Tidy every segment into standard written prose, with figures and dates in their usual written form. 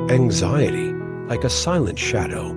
Anxiety, like a silent shadow,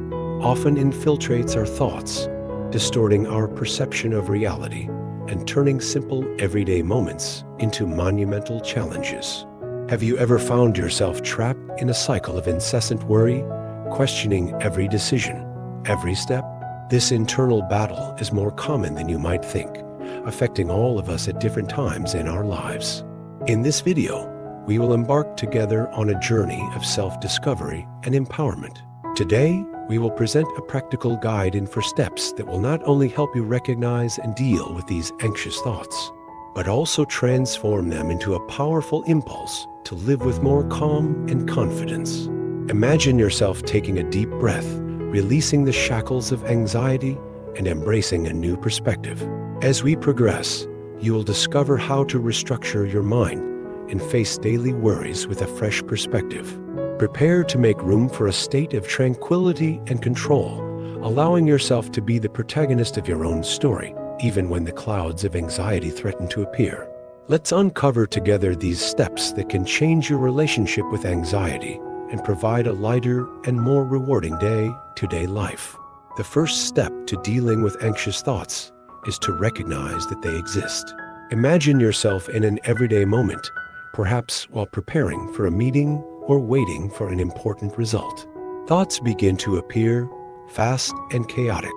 often infiltrates our thoughts, distorting our perception of reality and turning simple, everyday moments into monumental challenges. Have you ever found yourself trapped in a cycle of incessant worry, questioning every decision, every step? This internal battle is more common than you might think, affecting all of us at different times in our lives. In this video, we will embark together on a journey of self-discovery and empowerment. Today, we will present a practical guide in 4 steps that will not only help you recognize and deal with these anxious thoughts, but also transform them into a powerful impulse to live with more calm and confidence. Imagine yourself taking a deep breath, releasing the shackles of anxiety and embracing a new perspective. As we progress, you will discover how to restructure your mind and face daily worries with a fresh perspective. Prepare to make room for a state of tranquility and control, allowing yourself to be the protagonist of your own story, even when the clouds of anxiety threaten to appear. Let's uncover together these steps that can change your relationship with anxiety and provide a lighter and more rewarding day-to-day life. The first step to dealing with anxious thoughts is to recognize that they exist. Imagine yourself in an everyday moment, perhaps while preparing for a meeting or waiting for an important result. Thoughts begin to appear, fast and chaotic,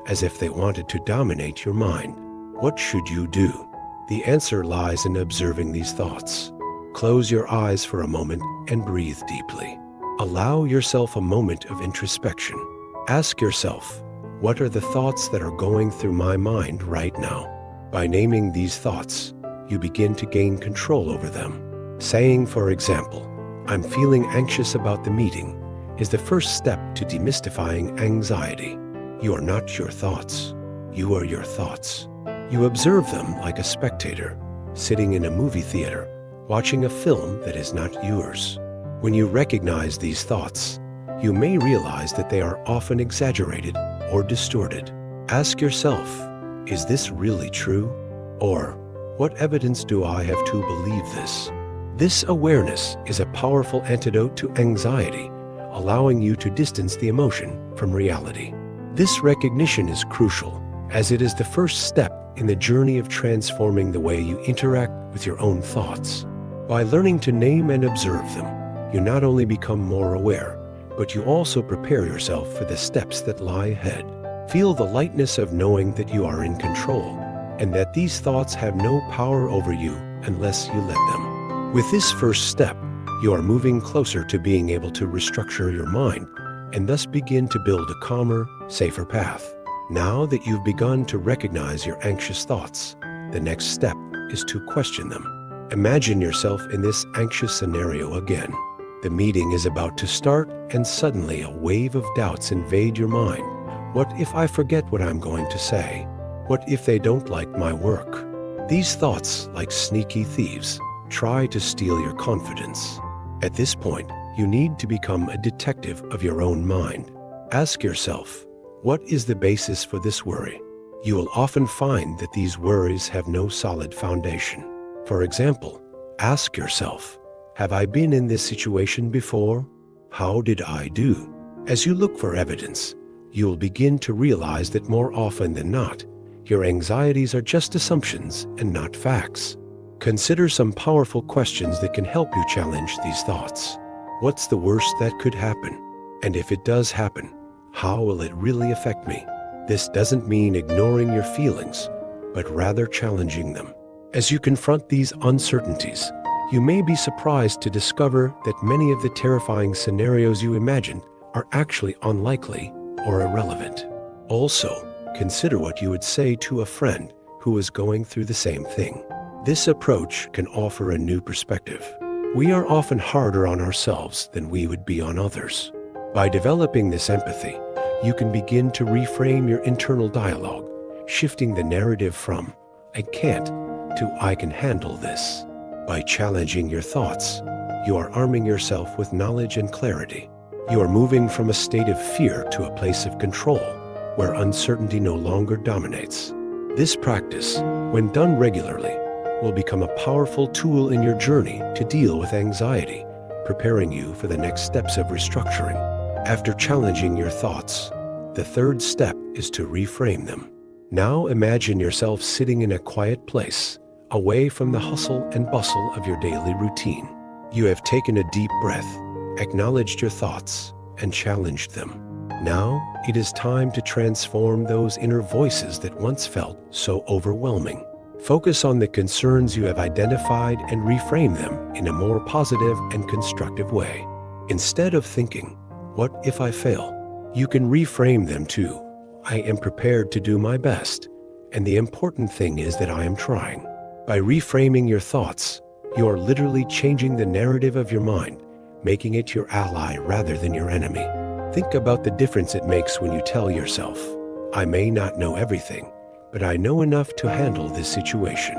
as if they wanted to dominate your mind. What should you do? The answer lies in observing these thoughts. Close your eyes for a moment and breathe deeply. Allow yourself a moment of introspection. Ask yourself, what are the thoughts that are going through my mind right now? By naming these thoughts, you begin to gain control over them. Saying, for example, "I'm feeling anxious about the meeting," is the first step to demystifying anxiety. You are not your thoughts. You are your thoughts. You observe them like a spectator, sitting in a movie theater, watching a film that is not yours. When you recognize these thoughts, you may realize that they are often exaggerated or distorted. Ask yourself, is this really true? Or, what evidence do I have to believe this? This awareness is a powerful antidote to anxiety, allowing you to distance the emotion from reality. This recognition is crucial, as it is the first step in the journey of transforming the way you interact with your own thoughts. By learning to name and observe them, you not only become more aware, but you also prepare yourself for the steps that lie ahead. Feel the lightness of knowing that you are in control, and that these thoughts have no power over you unless you let them. With this first step, you are moving closer to being able to restructure your mind and thus begin to build a calmer, safer path. Now that you've begun to recognize your anxious thoughts, the next step is to question them. Imagine yourself in this anxious scenario again. The meeting is about to start, and suddenly a wave of doubts invade your mind. What if I forget what I'm going to say? What if they don't like my work? These thoughts, like sneaky thieves, try to steal your confidence. At this point, you need to become a detective of your own mind. Ask yourself, what is the basis for this worry? You will often find that these worries have no solid foundation. For example, ask yourself, have I been in this situation before? How did I do? As you look for evidence, you will begin to realize that more often than not, your anxieties are just assumptions and not facts. Consider some powerful questions that can help you challenge these thoughts. What's the worst that could happen? And if it does happen, how will it really affect me? This doesn't mean ignoring your feelings, but rather challenging them. As you confront these uncertainties, you may be surprised to discover that many of the terrifying scenarios you imagined are actually unlikely or irrelevant. Also, consider what you would say to a friend who is going through the same thing. This approach can offer a new perspective. We are often harder on ourselves than we would be on others. By developing this empathy, you can begin to reframe your internal dialogue, shifting the narrative from "I can't" to "I can handle this." By challenging your thoughts, you are arming yourself with knowledge and clarity. You are moving from a state of fear to a place of control, where uncertainty no longer dominates. This practice, when done regularly, will become a powerful tool in your journey to deal with anxiety, preparing you for the next steps of restructuring. After challenging your thoughts, the third step is to reframe them. Now imagine yourself sitting in a quiet place, away from the hustle and bustle of your daily routine. You have taken a deep breath, acknowledged your thoughts, and challenged them. Now it is time to transform those inner voices that once felt so overwhelming. Focus on the concerns you have identified and reframe them in a more positive and constructive way. Instead of thinking, "What if I fail?" you can reframe them to, "I am prepared to do my best, and the important thing is that I am trying." By reframing your thoughts, you are literally changing the narrative of your mind, making it your ally rather than your enemy. Think about the difference it makes when you tell yourself, "I may not know everything, but I know enough to handle this situation."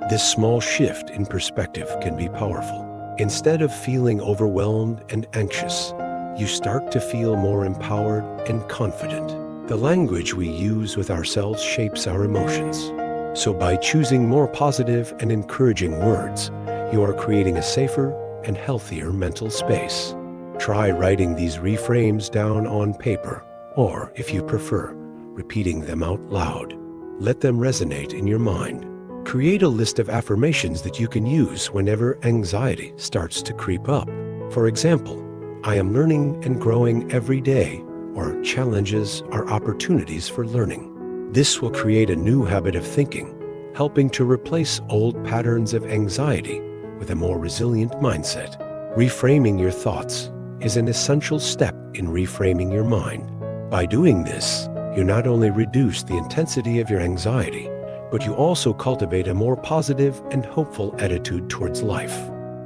This small shift in perspective can be powerful. Instead of feeling overwhelmed and anxious, you start to feel more empowered and confident. The language we use with ourselves shapes our emotions. So by choosing more positive and encouraging words, you are creating a safer and healthier mental space. Try writing these reframes down on paper, or if you prefer, repeating them out loud. Let them resonate in your mind. Create a list of affirmations that you can use whenever anxiety starts to creep up. For example, "I am learning and growing every day," or "Challenges are opportunities for learning." This will create a new habit of thinking, helping to replace old patterns of anxiety with a more resilient mindset. Reframing your thoughts is an essential step in reframing your mind. By doing this, you not only reduce the intensity of your anxiety, but you also cultivate a more positive and hopeful attitude towards life.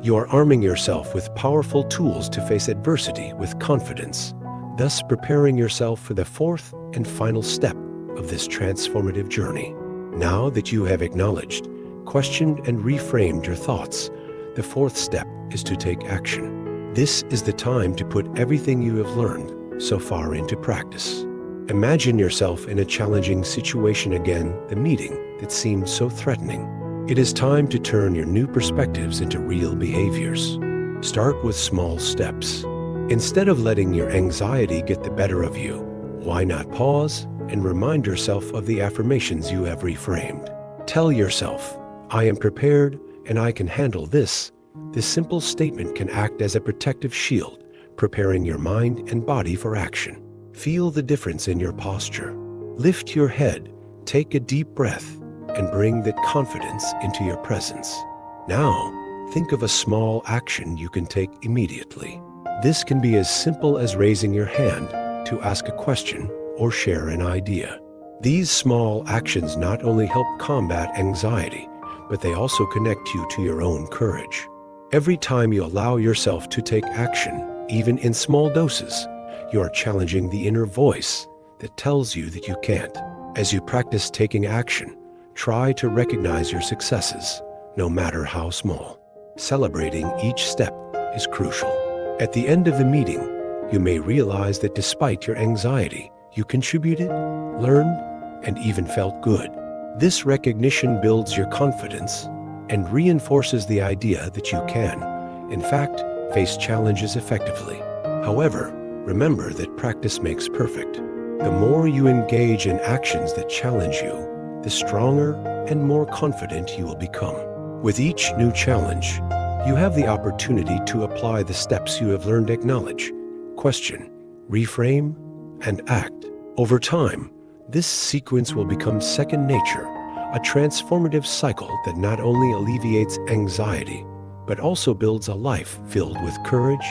You are arming yourself with powerful tools to face adversity with confidence, thus preparing yourself for the fourth and final step of this transformative journey. Now that you have acknowledged, questioned, and reframed your thoughts, the fourth step is to take action. This is the time to put everything you have learned so far into practice. Imagine yourself in a challenging situation again, the meeting that seemed so threatening. It is time to turn your new perspectives into real behaviors. Start with small steps. Instead of letting your anxiety get the better of you, why not pause and remind yourself of the affirmations you have reframed? Tell yourself, "I am prepared and I can handle this." This simple statement can act as a protective shield, preparing your mind and body for action. Feel the difference in your posture. Lift your head, take a deep breath, and bring that confidence into your presence. Now, think of a small action you can take immediately. This can be as simple as raising your hand to ask a question or share an idea. These small actions not only help combat anxiety, but they also connect you to your own courage. Every time you allow yourself to take action, even in small doses, you are challenging the inner voice that tells you that you can't. As you practice taking action, try to recognize your successes, no matter how small. Celebrating each step is crucial. At the end of the meeting, you may realize that despite your anxiety, you contributed, learned, and even felt good. This recognition builds your confidence and reinforces the idea that you can, in fact, face challenges effectively. However, remember that practice makes perfect. The more you engage in actions that challenge you, the stronger and more confident you will become. With each new challenge, you have the opportunity to apply the steps you have learned, acknowledge, question, reframe, and act. Over time, this sequence will become second nature, a transformative cycle that not only alleviates anxiety, but also builds a life filled with courage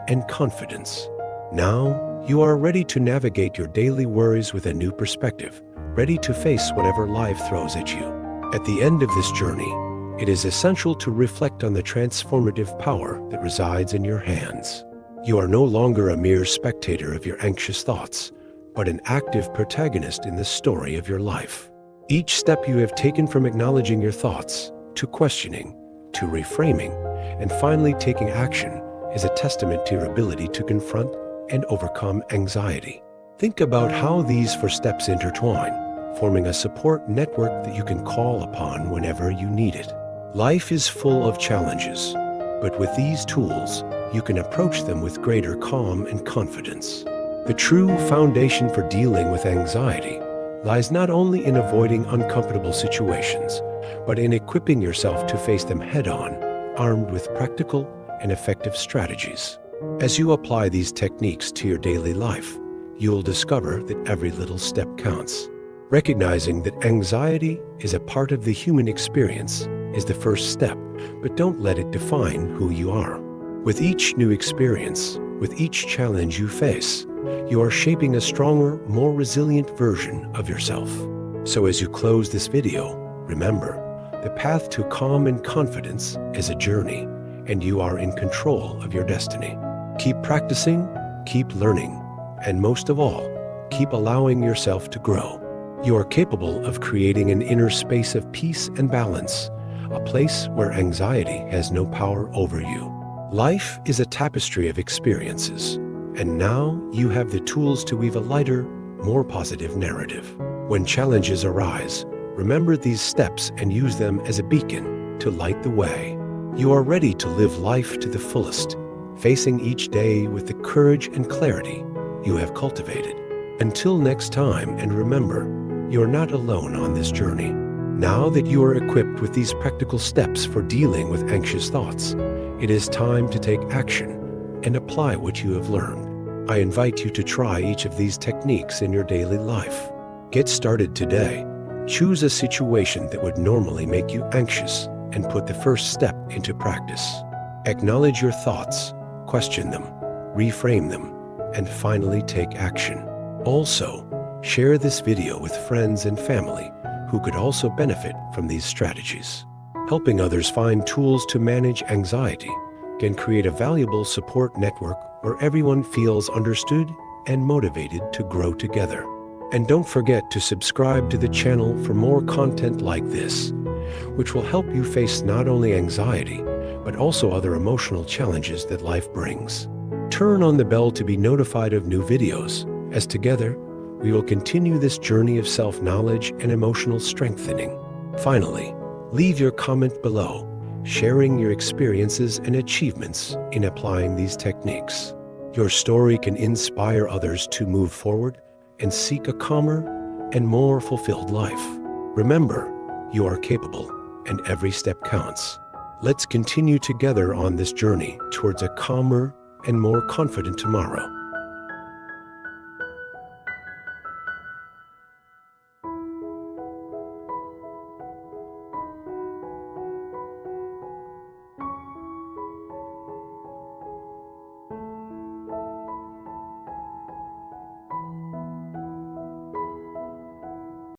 and confidence. Now, you are ready to navigate your daily worries with a new perspective, ready to face whatever life throws at you. At the end of this journey, it is essential to reflect on the transformative power that resides in your hands. You are no longer a mere spectator of your anxious thoughts, but an active protagonist in the story of your life. Each step you have taken from acknowledging your thoughts, to questioning, to reframing, and finally taking action is a testament to your ability to confront and overcome anxiety. Think about how these four steps intertwine, forming a support network that you can call upon whenever you need it. Life is full of challenges, but with these tools, you can approach them with greater calm and confidence. The true foundation for dealing with anxiety lies not only in avoiding uncomfortable situations, but in equipping yourself to face them head-on, armed with practical and effective strategies. As you apply these techniques to your daily life, you'll discover that every little step counts. Recognizing that anxiety is a part of the human experience is the first step, but don't let it define who you are. With each new experience, with each challenge you face, you are shaping a stronger, more resilient version of yourself. So as you close this video, remember, the path to calm and confidence is a journey, and you are in control of your destiny. Keep practicing, keep learning, and most of all, keep allowing yourself to grow. You are capable of creating an inner space of peace and balance, a place where anxiety has no power over you. Life is a tapestry of experiences, and now you have the tools to weave a lighter, more positive narrative. When challenges arise, remember these steps and use them as a beacon to light the way. You are ready to live life to the fullest, facing each day with the courage and clarity you have cultivated. Until next time, and remember, you are not alone on this journey. Now that you are equipped with these practical steps for dealing with anxious thoughts, it is time to take action and apply what you have learned. I invite you to try each of these techniques in your daily life. Get started today. Choose a situation that would normally make you anxious and put the first step into practice. Acknowledge your thoughts, question them, reframe them, and finally take action. Also, share this video with friends and family who could also benefit from these strategies. Helping others find tools to manage anxiety can create a valuable support network where everyone feels understood and motivated to grow together. And don't forget to subscribe to the channel for more content like this, which will help you face not only anxiety, but also other emotional challenges that life brings. Turn on the bell to be notified of new videos, as together, we will continue this journey of self-knowledge and emotional strengthening. Finally, leave your comment below, sharing your experiences and achievements in applying these techniques. Your story can inspire others to move forward and seek a calmer and more fulfilled life. Remember, you are capable, and every step counts. Let's continue together on this journey towards a calmer and more confident tomorrow.